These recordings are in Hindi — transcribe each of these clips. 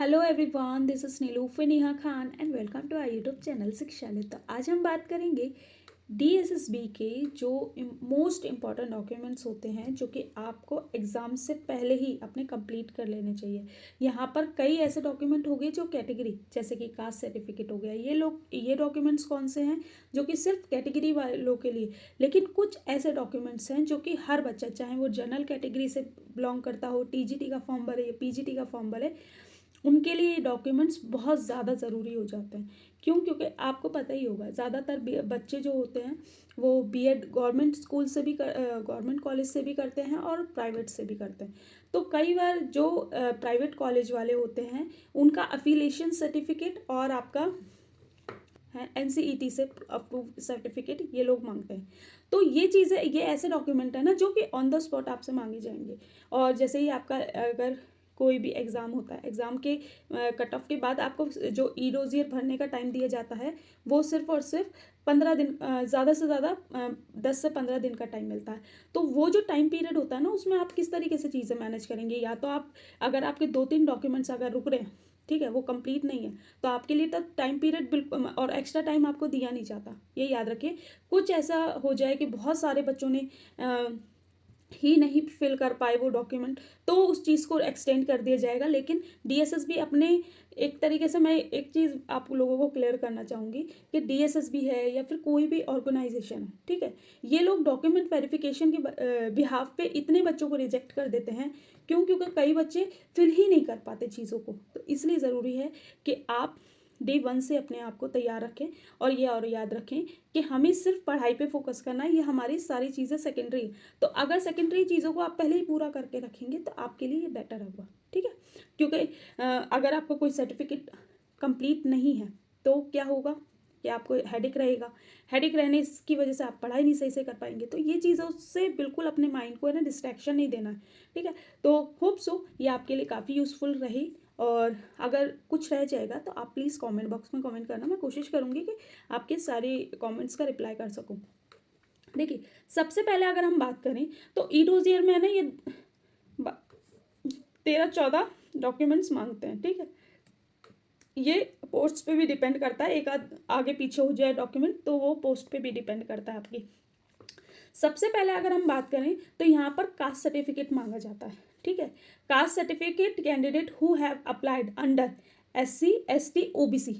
Hello everyone, this is Nilofer Neha Khan and welcome to our YouTube channel Shikshalaya. तो आज हम बात करेंगे डीएसएसबी के जो मोस्ट इम्पॉर्टेंट डॉक्यूमेंट्स होते हैं जो कि आपको एग्ज़ाम से पहले ही अपने कंप्लीट कर लेने चाहिए। यहाँ पर कई ऐसे डॉक्यूमेंट हो गए जो कैटेगरी, जैसे कि कास्ट सर्टिफिकेट हो गया, ये डॉक्यूमेंट्स कौन से हैं जो कि सिर्फ कैटेगरी वालों के लिए। लेकिन कुछ ऐसे डॉक्यूमेंट्स हैं जो कि हर बच्चा, चाहे वो जनरल कैटेगरी से बिलोंग करता हो, टीजीटी का फॉर्म भरे या पीजीटी का फॉर्म भरे, उनके लिए ये डॉक्यूमेंट्स बहुत ज़्यादा ज़रूरी हो जाते हैं। क्यों? क्योंकि आपको पता ही होगा, ज़्यादातर बच्चे जो होते हैं वो बीएड गवर्नमेंट स्कूल से भी गवर्नमेंट कॉलेज से भी करते हैं और प्राइवेट से भी करते हैं। तो कई बार जो प्राइवेट कॉलेज वाले होते हैं उनका अफिलिएशन सर्टिफिकेट और आपका है एनसीईटी से अप्रूव सर्टिफिकेट ये लोग मांगते हैं। तो ये चीज़ें, ये ऐसे डॉक्यूमेंट है ना जो कि ऑन द स्पॉट आपसे मांगे जाएंगे। और जैसे ही आपका अगर कोई भी एग्ज़ाम होता है, एग्ज़ाम के कट ऑफ के बाद आपको जो ई डोजियर भरने का टाइम दिया जाता है वो सिर्फ और सिर्फ 15 दिन, ज़्यादा से ज़्यादा 10 से 15 दिन का टाइम मिलता है। तो वो जो टाइम पीरियड होता है ना, उसमें आप किस तरीके से चीज़ें मैनेज करेंगे। या तो आप, अगर आपके 2-3 डॉक्यूमेंट्स अगर रुक रहे हैं, ठीक है, वो कंप्लीट नहीं है, तो आपके लिए तब टाइम पीरियड बिल्कुल और एक्स्ट्रा टाइम आपको दिया नहीं जाता। ये याद रखिए। कुछ ऐसा हो जाए कि बहुत सारे बच्चों ने ही नहीं फिल कर पाए वो डॉक्यूमेंट, तो उस चीज़ को एक्सटेंड कर दिया जाएगा। लेकिन डीएसएसबी अपने, एक तरीके से मैं एक चीज़ आप लोगों को क्लियर करना चाहूँगी कि डीएसएसबी है या फिर कोई भी ऑर्गेनाइजेशन है, ठीक है, ये लोग डॉक्यूमेंट वेरिफिकेशन के बिहाफ पे इतने बच्चों को रिजेक्ट कर देते हैं। क्यों? क्योंकि कई बच्चे फिल ही नहीं कर पाते चीज़ों को। तो इसलिए ज़रूरी है कि आप डे वन से अपने आप को तैयार रखें और ये और याद रखें कि हमें सिर्फ पढ़ाई पे फोकस करना है। ये हमारी सारी चीज़ें सेकेंडरी। तो अगर सेकेंडरी चीज़ों को आप पहले ही पूरा करके रखेंगे तो आपके लिए ये बेटर होगा, ठीक है। क्योंकि अगर आपको कोई सर्टिफिकेट कंप्लीट नहीं है तो क्या होगा कि आपको हेडेक रहेगा। हेडेक रहने की वजह से आप पढ़ाई नहीं सही से कर पाएंगे। तो ये चीज़ों से बिल्कुल अपने माइंड को है ना डिस्ट्रैक्शन नहीं देना है, ठीक है। तो होप सो ये आपके लिए काफ़ी यूज़फुल रही। और अगर कुछ रह जाएगा तो आप प्लीज़ कमेंट बॉक्स में कमेंट करना। मैं कोशिश करूँगी कि आपके सारे कमेंट्स का रिप्लाई कर सकूँ। देखिए, सबसे पहले अगर हम बात करें तो ई डोजियर में है ना, ये 13-14 डॉक्यूमेंट्स मांगते हैं, ठीक है। ये पोस्ट पे भी डिपेंड करता है, एक आध आगे पीछे हो जाए डॉक्यूमेंट तो वो पोस्ट पे भी डिपेंड करता है आपकी। सबसे पहले अगर हम बात करें तो यहाँ पर कास्ट सर्टिफिकेट मांगा जाता है, ठीक है। Caste certificate candidate who have applied under SC ST OBC,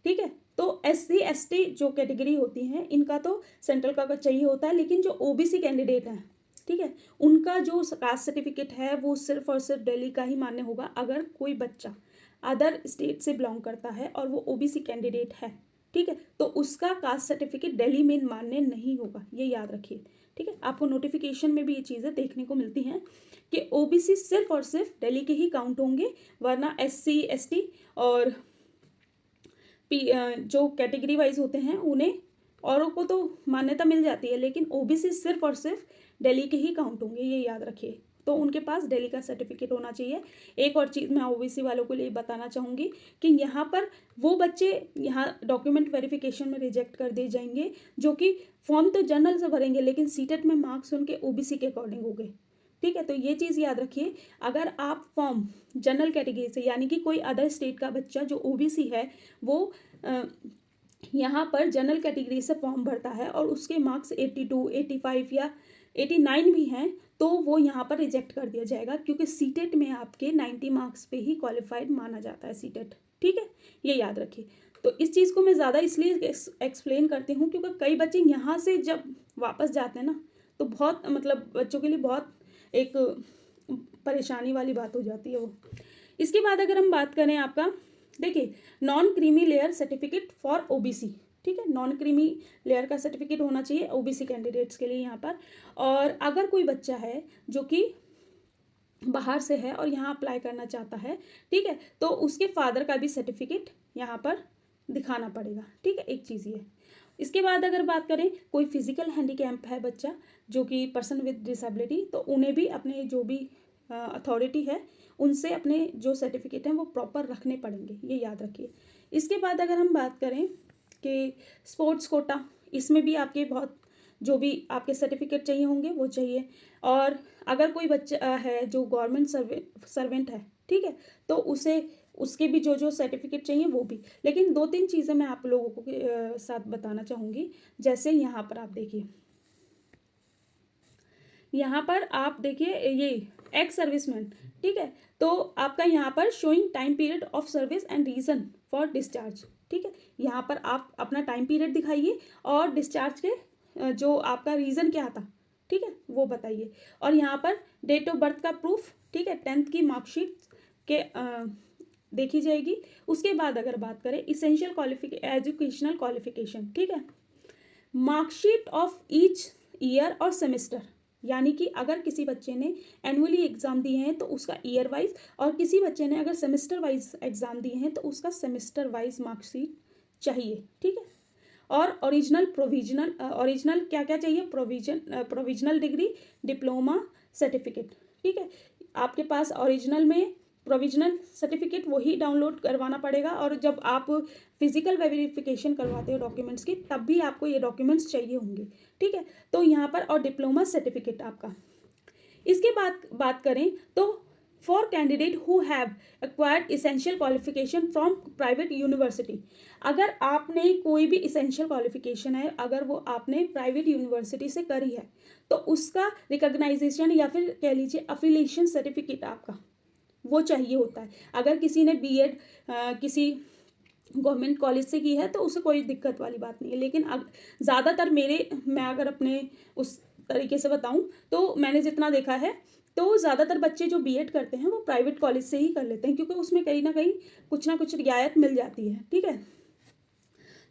ठीक है। तो एससी एसटी जो कैटेगरी होती हैं इनका तो सेंट्रल का चाहिए होता है, लेकिन जो ओबीसी कैंडिडेट हैं, ठीक है, उनका जो कास्ट सर्टिफिकेट है वो सिर्फ और सिर्फ दिल्ली का ही मान्य होगा। अगर कोई बच्चा अदर स्टेट से बिलोंग करता है और वो ओबीसी कैंडिडेट है, ठीक है, तो उसका कास्ट सर्टिफिकेट दिल्ली में मान्य नहीं होगा। ये याद रखिए, ठीक है। आपको नोटिफिकेशन में भी ये चीज़ें देखने को मिलती हैं कि ओबीसी सिर्फ और सिर्फ दिल्ली के ही काउंट होंगे, वरना एससी एसटी और जो कैटेगरी वाइज होते हैं उन्हें औरों को तो मान्यता मिल जाती है, लेकिन ओबीसी सिर्फ और सिर्फ दिल्ली के ही काउंट होंगे। ये याद रखिए। तो उनके पास दिल्ली का सर्टिफिकेट होना चाहिए। एक और चीज़ मैं ओबीसी वालों को लिए बताना चाहूँगी कि यहाँ पर वो बच्चे यहाँ डॉक्यूमेंट वेरिफिकेशन में रिजेक्ट कर दिए जाएंगे जो कि फॉर्म तो जनरल से भरेंगे लेकिन सीटेट में मार्क्स उनके ओबीसी के अकॉर्डिंग होंगे, ठीक है। तो ये चीज़ याद रखिए। अगर आप फॉर्म जनरल कैटेगरी से, यानी कि कोई अदर स्टेट का बच्चा जो ओबीसी है वो यहाँ पर जनरल कैटेगरी से फॉर्म भरता है और उसके मार्क्स 82, 85 या 89 भी हैं, तो वो यहाँ पर रिजेक्ट कर दिया जाएगा, क्योंकि सीटेट में आपके 90 मार्क्स पे ही क्वालिफाइड माना जाता है सीटेट, ठीक है। ये याद रखिए। तो इस चीज़ को मैं ज़्यादा इसलिए एक्सप्लेन करती हूँ क्योंकि कई बच्चे यहाँ से जब वापस जाते हैं ना, तो बहुत मतलब बच्चों के लिए बहुत एक परेशानी वाली बात हो जाती है वो। इसके बाद अगर हम बात करें आपका, देखिए, non creamy layer certificate for OBC, ठीक है, नॉन क्रीमी लेयर का सर्टिफिकेट होना चाहिए ओबीसी कैंडिडेट्स के लिए यहाँ पर। और अगर कोई बच्चा है जो कि बाहर से है और यहाँ अप्लाई करना चाहता है, ठीक है, तो उसके फादर का भी सर्टिफिकेट यहाँ पर दिखाना पड़ेगा, ठीक है। एक चीज़ ये। इसके बाद अगर बात करें, कोई फिजिकल हैंडीकैप है बच्चा जो कि पर्सन विद डिसेबिलिटी, तो उन्हें भी अपने जो भी अथॉरिटी है उनसे अपने जो सर्टिफिकेट हैं वो प्रॉपर रखने पड़ेंगे। ये याद रखिए। इसके बाद अगर हम बात करें कि स्पोर्ट्स कोटा, इसमें भी आपके बहुत जो भी आपके सर्टिफिकेट चाहिए होंगे वो चाहिए। और अगर कोई बच्चा है जो गवर्नमेंट सर्वेंट है, ठीक है, तो उसे उसके भी जो जो सर्टिफिकेट चाहिए वो भी। लेकिन 2-3 चीज़ें मैं आप लोगों को साथ बताना चाहूँगी। जैसे यहाँ पर आप देखिए, यहाँ पर आप देखिए ये एक्स सर्विसमैन, ठीक है, तो आपका यहाँ पर showing time period of service and reason for discharge, ठीक है, यहाँ पर आप अपना टाइम पीरियड दिखाइए और डिस्चार्ज के जो आपका रीज़न क्या था, ठीक है, वो बताइए। और यहाँ पर डेट ऑफ बर्थ का प्रूफ, ठीक है, 10th की मार्कशीट के देखी जाएगी। उसके बाद अगर बात करें इसेंशियल एजुकेशनल क्वालिफिकेशन, ठीक है, मार्कशीट ऑफ ईच ईयर और सेमेस्टर, यानी कि अगर किसी बच्चे ने एनुअली एग्ज़ाम दिए हैं तो उसका ईयर वाइज, और किसी बच्चे ने अगर सेमेस्टर वाइज एग्ज़ाम दिए हैं तो उसका सेमेस्टर वाइज मार्कशीट चाहिए, ठीक है। और ओरिजिनल क्या क्या चाहिए, प्रोविजनल डिग्री, डिप्लोमा सर्टिफिकेट, ठीक है, आपके पास ओरिजिनल में प्रोविजनल सर्टिफिकेट वही डाउनलोड करवाना पड़ेगा, और जब आप फिजिकल वेरिफिकेशन करवाते हो डॉक्यूमेंट्स की तब भी आपको ये डॉक्यूमेंट्स चाहिए होंगे, ठीक है। तो यहाँ पर और डिप्लोमा सर्टिफिकेट आपका। इसके बाद बात करें तो for candidate who have acquired essential qualification from private university, अगर आपने कोई भी इसेंशियल क्वालिफिकेशन है अगर वो आपने प्राइवेट यूनिवर्सिटी से करी है तो उसका रिकॉग्नाइजेशन या फिर कह लीजिए अफिलिएशन सर्टिफिकेट आपका वो चाहिए होता है। अगर किसी ने बीएड किसी गवर्नमेंट कॉलेज से की है तो उसे कोई दिक्कत वाली बात नहीं है, लेकिन ज़्यादातर मैं अगर अपने उस तरीके से बताऊं तो मैंने जितना देखा है तो ज़्यादातर बच्चे जो बीएड करते हैं वो प्राइवेट कॉलेज से ही कर लेते हैं, क्योंकि उसमें कहीं ना कुछ रियायत मिल जाती है, ठीक है।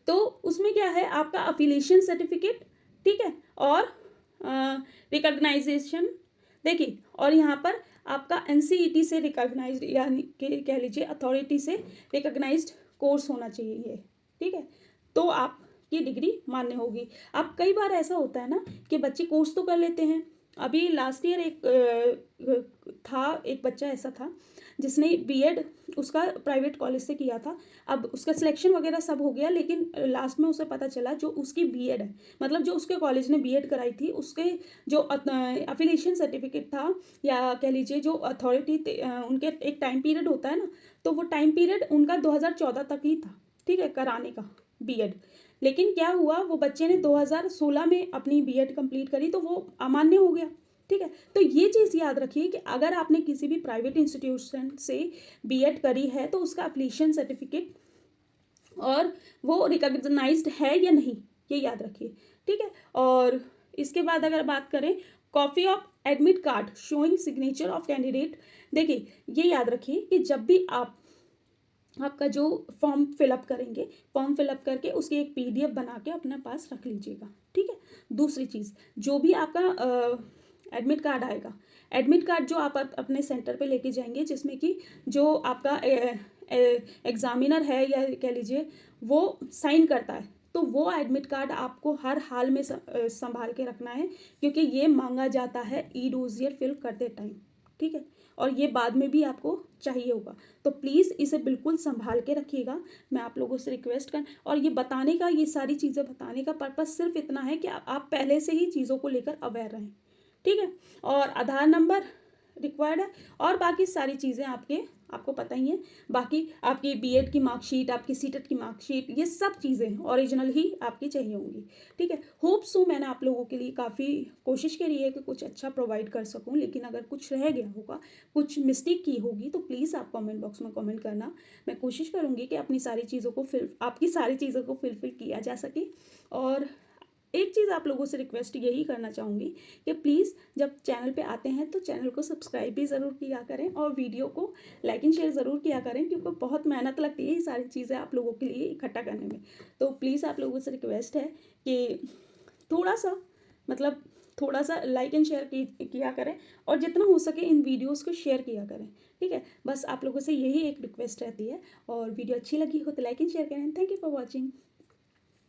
तो उसमें क्या है आपका अफिलिएशन सर्टिफिकेट, ठीक है, और रिकॉग्नाइजेशन देखिए, और यहाँ पर आपका एनसीईटी से रिकॉग्नाइज्ड यानी कि कह लीजिए अथॉरिटी से रिकॉग्नाइज्ड कोर्स होना चाहिए ये, ठीक है, तो आपकी डिग्री मान्य होगी। अब कई बार ऐसा होता है ना कि बच्चे कोर्स तो कर लेते हैं। अभी लास्ट ईयर एक बच्चा ऐसा था जिसने बीएड उसका प्राइवेट कॉलेज से किया था। अब उसका सिलेक्शन वगैरह सब हो गया, लेकिन लास्ट में उसे पता चला जो उसकी बीएड है, मतलब जो उसके कॉलेज ने बीएड कराई थी उसके जो अफिलिएशन सर्टिफिकेट था या कह लीजिए जो अथॉरिटी उनके एक टाइम पीरियड होता है ना, तो वो टाइम पीरियड उनका 2014 तक ही था, ठीक है, कराने का बीएड। लेकिन क्या हुआ वो बच्चे ने 2016 में अपनी बीएड कंप्लीट करी तो वो अमान्य हो गया, ठीक है। तो ये चीज़ याद रखिए कि अगर आपने किसी भी प्राइवेट इंस्टीट्यूशन से बीएड करी है तो उसका एप्लीकेशन सर्टिफिकेट और वो रिकॉग्नाइज्ड है या नहीं ये याद रखिए, ठीक है। और इसके बाद अगर बात करें copy of admit card showing signature of candidate, देखिए ये याद रखिए कि जब भी आपका जो फॉर्म फिलअप करेंगे, फॉर्म फिलअप करके उसकी एक पीडीएफ बना के अपने पास रख लीजिएगा, ठीक है। दूसरी चीज़, जो भी आपका एडमिट कार्ड आएगा, एडमिट कार्ड जो आप अपने सेंटर पे लेके जाएंगे जिसमें कि जो आपका एग्जामिनर है या कह लीजिए वो साइन करता है, तो वो एडमिट कार्ड आपको हर हाल में संभाल के रखना है, क्योंकि ये मांगा जाता है ई डोजियर फिल करते टाइम, ठीक है, और ये बाद में भी आपको चाहिए होगा, तो प्लीज़ इसे बिल्कुल संभाल के रखिएगा। मैं आप लोगों से रिक्वेस्ट कर, और ये बताने का, ये सारी चीज़ें बताने का पर्पज़ सिर्फ इतना है कि आप पहले से ही चीज़ों को लेकर अवेयर रहें, ठीक है। और आधार नंबर रिक्वायर्ड है, और बाकी सारी चीज़ें आपको पता ही है। बाकी आपकी बीएड की मार्कशीट, आपकी सीटेट की मार्कशीट, ये सब चीज़ें ओरिजिनल ही आपकी चाहिए होंगी, ठीक है। होप सो मैंने आप लोगों के लिए काफ़ी कोशिश करी है कि कुछ अच्छा प्रोवाइड कर सकूं, लेकिन अगर कुछ रह गया होगा, कुछ मिस्टेक की होगी तो प्लीज़ आप कमेंट बॉक्स में कमेंट करना। मैं कोशिश करूँगी कि आपकी सारी चीज़ों को फुलफिल किया जा सके। और एक चीज़ आप लोगों से रिक्वेस्ट यही करना चाहूँगी कि प्लीज़ जब चैनल पे आते हैं तो चैनल को सब्सक्राइब भी ज़रूर किया करें और वीडियो को लाइक एंड शेयर ज़रूर किया करें, क्योंकि बहुत मेहनत लगती है ये सारी चीज़ें आप लोगों के लिए इकट्ठा करने में। तो प्लीज़ आप लोगों से रिक्वेस्ट है कि थोड़ा सा लाइक एंड शेयर किया करें, और जितना हो सके इन वीडियोज़ को शेयर किया करें, ठीक है। बस आप लोगों से यही एक रिक्वेस्ट रहती है, और वीडियो अच्छी लगी हो तो लाइक एंड शेयर करें। Thank you for watching.